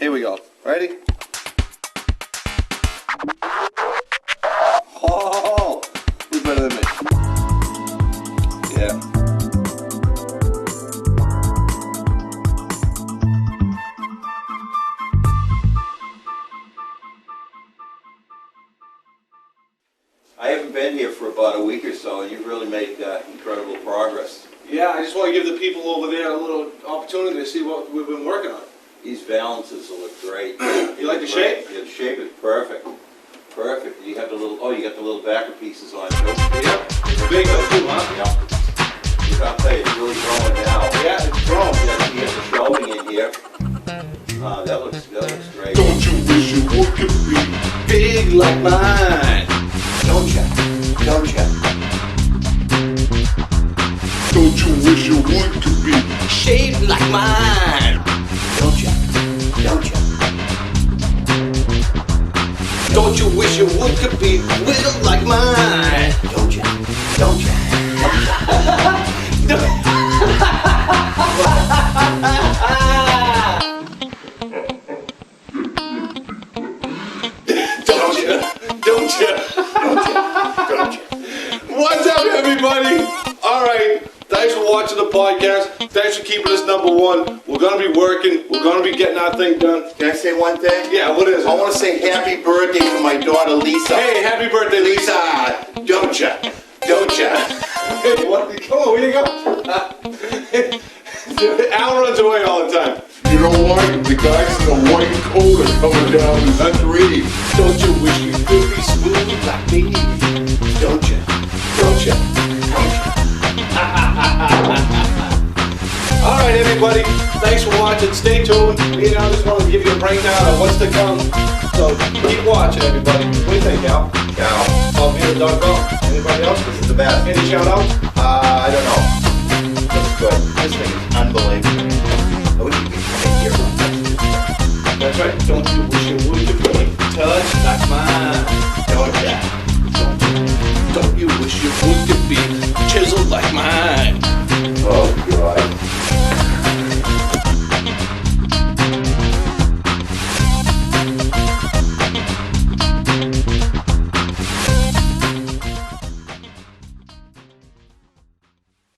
Here we go. Ready? Oh, who's better than me? Yeah. I haven't been here for about a week or so, and you've really made incredible progress. Yeah, I just want to give the people over there a little opportunity to see what we've been working on. These balances will look great. You like the shape? Yeah, the shape is perfect. Perfect. You have the little, oh, you got the little backer pieces on too. Yep. It's big though too, huh? Yeah. I'll tell you, it's really growing now. Yeah, it's growing. Yeah, you get the shelving in here. That looks great. Don't you wish your wood could be Big like mine. Don't ya? Don't ya? Don't you wish your wood could be Shaped like mine. Don't ya? Don't ya? Don't you wish your wood could be whittled like mine? Don't ya? Don't ya? Don't you? Don't you? Don't ya? What's up, everybody? All right. Thanks for watching the podcast. Thanks for keeping us #1. We're gonna be working. We're gonna be getting our thing done. Can I say one thing? Yeah, what is it? I want to say happy birthday to my daughter Lisa. Hey, happy birthday, Lisa. Don't ya? Don't ya? Hey, what? Come on, where you go? Al runs away all the time. You know what? The guys in the white coat are coming down the street. Don't you wish you could be smooth like me? Don't ya? Don't ya? All right, everybody. Thanks for watching. Stay tuned. Me and Al just want to give you a breakdown of what's to come. So keep watching, everybody. What do you think, Al? Alvina.com. Anybody else? This is the best. Any shout outs? I don't know. Looks good. This thing is unbelievable. I wish you could come in here. That's right. Don't you wish you would be touch